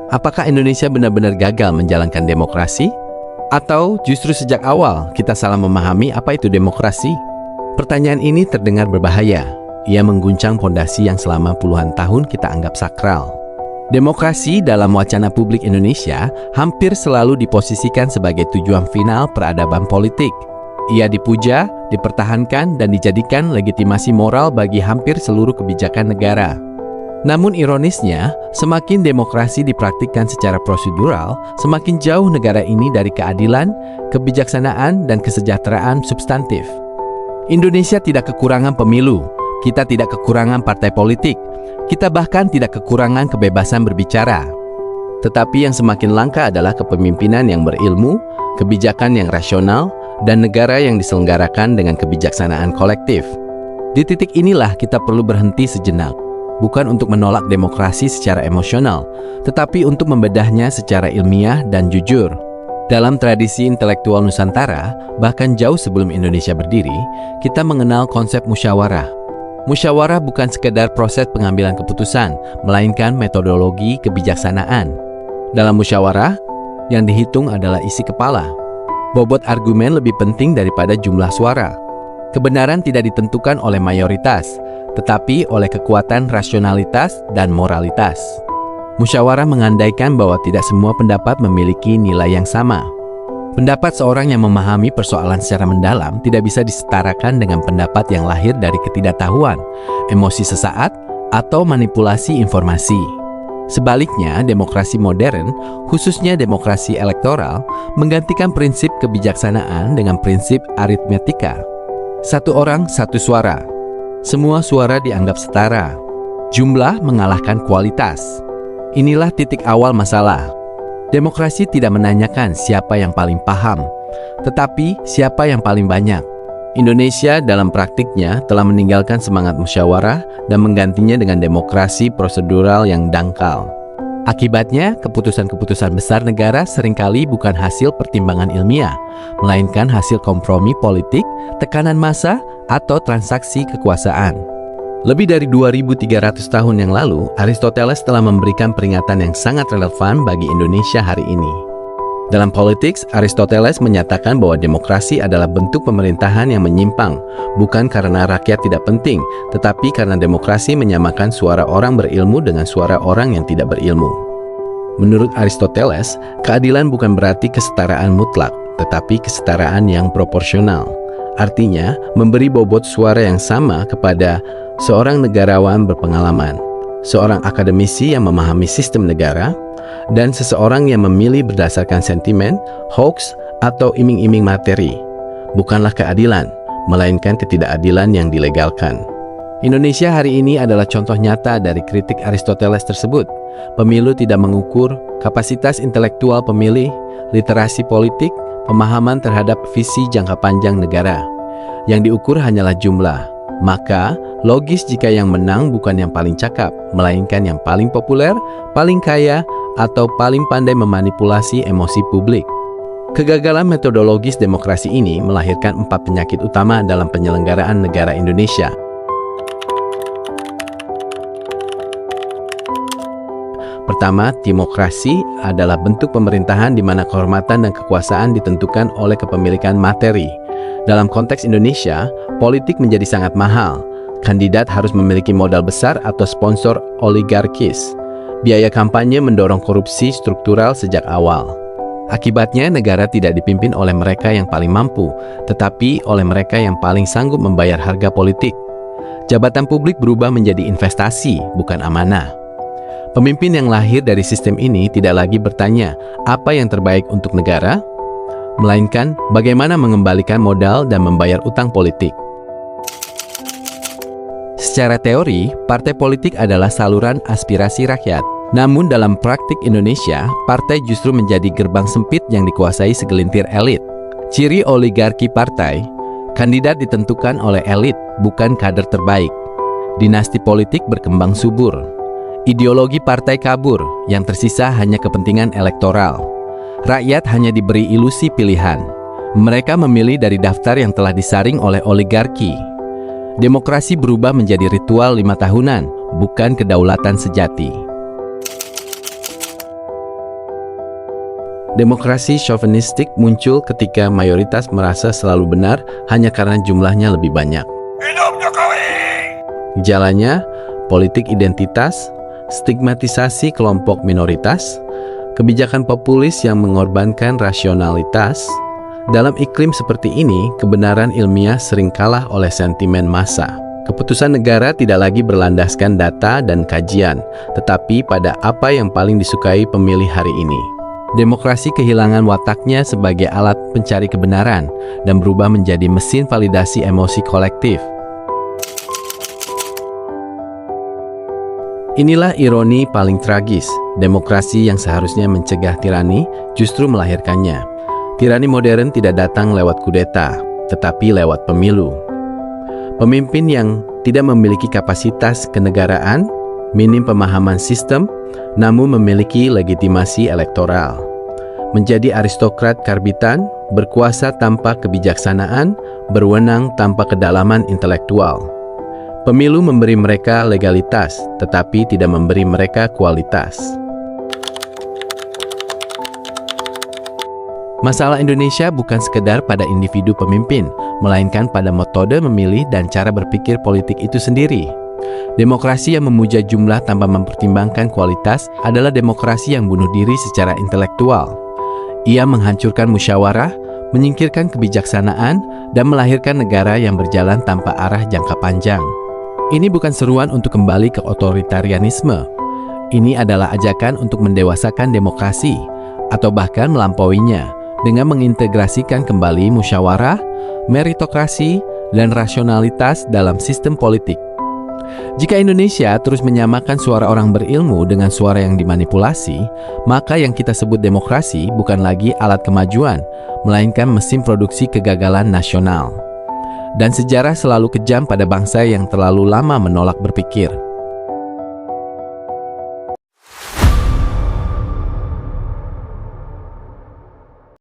Apakah Indonesia benar-benar gagal menjalankan demokrasi? Atau justru sejak awal kita salah memahami apa itu demokrasi? Pertanyaan ini terdengar berbahaya. Ia mengguncang fondasi yang selama puluhan tahun kita anggap sakral. Demokrasi dalam wacana publik Indonesia hampir selalu diposisikan sebagai tujuan final peradaban politik. Ia dipuja, dipertahankan, dan dijadikan legitimasi moral bagi hampir seluruh kebijakan negara. Namun ironisnya, semakin demokrasi dipraktikkan secara prosedural, semakin jauh negara ini dari keadilan, kebijaksanaan, dan kesejahteraan substantif. Indonesia tidak kekurangan pemilu, kita tidak kekurangan partai politik, kita bahkan tidak kekurangan kebebasan berbicara. Tetapi yang semakin langka adalah kepemimpinan yang berilmu, kebijakan yang rasional, dan negara yang diselenggarakan dengan kebijaksanaan kolektif. Di titik inilah kita perlu berhenti sejenak, bukan untuk menolak demokrasi secara emosional, tetapi untuk membedahnya secara ilmiah dan jujur. Dalam tradisi intelektual Nusantara, bahkan jauh sebelum Indonesia berdiri, kita mengenal konsep musyawarah. Musyawarah bukan sekedar proses pengambilan keputusan, melainkan metodologi kebijaksanaan. Dalam musyawarah, yang dihitung adalah isi kepala. Bobot argumen lebih penting daripada jumlah suara. Kebenaran tidak ditentukan oleh mayoritas, tetapi oleh kekuatan rasionalitas dan moralitas. Musyawarah mengandaikan bahwa tidak semua pendapat memiliki nilai yang sama. Pendapat seorang yang memahami persoalan secara mendalam tidak bisa disetarakan dengan pendapat yang lahir dari ketidaktahuan, emosi sesaat, atau manipulasi informasi. Sebaliknya, demokrasi modern, khususnya demokrasi elektoral, menggantikan prinsip kebijaksanaan dengan prinsip aritmetika. Satu orang, satu suara. Semua suara dianggap setara. Jumlah mengalahkan kualitas. Inilah titik awal masalah. Demokrasi tidak menanyakan siapa yang paling paham, tetapi siapa yang paling banyak. Indonesia dalam praktiknya telah meninggalkan semangat musyawarah dan menggantinya dengan demokrasi prosedural yang dangkal. Akibatnya, keputusan-keputusan besar negara seringkali bukan hasil pertimbangan ilmiah, melainkan hasil kompromi politik, tekanan massa, atau transaksi kekuasaan. Lebih dari 2.300 tahun yang lalu, Aristoteles telah memberikan peringatan yang sangat relevan bagi Indonesia hari ini. Dalam Politics, Aristoteles menyatakan bahwa demokrasi adalah bentuk pemerintahan yang menyimpang, bukan karena rakyat tidak penting, tetapi karena demokrasi menyamakan suara orang berilmu dengan suara orang yang tidak berilmu. Menurut Aristoteles, keadilan bukan berarti kesetaraan mutlak, tetapi kesetaraan yang proporsional. Artinya, memberi bobot suara yang sama kepada seorang negarawan berpengalaman, seorang akademisi yang memahami sistem negara, dan seseorang yang memilih berdasarkan sentimen, hoax, atau iming-iming materi. Bukanlah keadilan, melainkan ketidakadilan yang dilegalkan. Indonesia hari ini adalah contoh nyata dari kritik Aristoteles tersebut. Pemilu tidak mengukur kapasitas intelektual pemilih, literasi politik, pemahaman terhadap visi jangka panjang negara. Yang diukur hanyalah jumlah. Maka, logis jika yang menang bukan yang paling cakap, melainkan yang paling populer, paling kaya, atau paling pandai memanipulasi emosi publik. Kegagalan metodologis demokrasi ini melahirkan 4 penyakit utama dalam penyelenggaraan negara Indonesia. Pertama, timokrasi adalah bentuk pemerintahan di mana kehormatan dan kekuasaan ditentukan oleh kepemilikan materi. Dalam konteks Indonesia, politik menjadi sangat mahal. Kandidat harus memiliki modal besar atau sponsor oligarkis. Biaya kampanye mendorong korupsi struktural sejak awal. Akibatnya, negara tidak dipimpin oleh mereka yang paling mampu, tetapi oleh mereka yang paling sanggup membayar harga politik. Jabatan publik berubah menjadi investasi, bukan amanah. Pemimpin yang lahir dari sistem ini tidak lagi bertanya apa yang terbaik untuk negara, melainkan bagaimana mengembalikan modal dan membayar utang politik. Secara teori, partai politik adalah saluran aspirasi rakyat. Namun dalam praktik Indonesia, partai justru menjadi gerbang sempit yang dikuasai segelintir elit. Ciri oligarki partai, kandidat ditentukan oleh elit, bukan kader terbaik. Dinasti politik berkembang subur. Ideologi partai kabur, yang tersisa hanya kepentingan elektoral. Rakyat hanya diberi ilusi pilihan. Mereka memilih dari daftar yang telah disaring oleh oligarki. Demokrasi berubah menjadi ritual 5 tahunan, bukan kedaulatan sejati. Demokrasi chauvinistik muncul ketika mayoritas merasa selalu benar hanya karena jumlahnya lebih banyak. Hidup Jokowi! Gejalanya, politik identitas, stigmatisasi kelompok minoritas, kebijakan populis yang mengorbankan rasionalitas. Dalam iklim seperti ini, kebenaran ilmiah sering kalah oleh sentimen massa. Keputusan negara tidak lagi berlandaskan data dan kajian, tetapi pada apa yang paling disukai pemilih hari ini. Demokrasi kehilangan wataknya sebagai alat pencari kebenaran dan berubah menjadi mesin validasi emosi kolektif. Inilah ironi paling tragis, demokrasi yang seharusnya mencegah tirani justru melahirkannya. Tirani modern tidak datang lewat kudeta, tetapi lewat pemilu. Pemimpin yang tidak memiliki kapasitas kenegaraan, minim pemahaman sistem, namun memiliki legitimasi elektoral. Menjadi aristokrat karbitan, berkuasa tanpa kebijaksanaan, berwenang tanpa kedalaman intelektual. Pemilu memberi mereka legalitas, tetapi tidak memberi mereka kualitas. Masalah Indonesia bukan sekedar pada individu pemimpin, melainkan pada metode memilih dan cara berpikir politik itu sendiri. Demokrasi yang memuja jumlah tanpa mempertimbangkan kualitas adalah demokrasi yang bunuh diri secara intelektual. Ia menghancurkan musyawarah, menyingkirkan kebijaksanaan, dan melahirkan negara yang berjalan tanpa arah jangka panjang. Ini bukan seruan untuk kembali ke otoritarianisme. Ini adalah ajakan untuk mendewasakan demokrasi, atau bahkan melampauinya, dengan mengintegrasikan kembali musyawarah, meritokrasi, dan rasionalitas dalam sistem politik. Jika Indonesia terus menyamakan suara orang berilmu dengan suara yang dimanipulasi, maka yang kita sebut demokrasi bukan lagi alat kemajuan, melainkan mesin produksi kegagalan nasional. Dan sejarah selalu kejam pada bangsa yang terlalu lama menolak berpikir.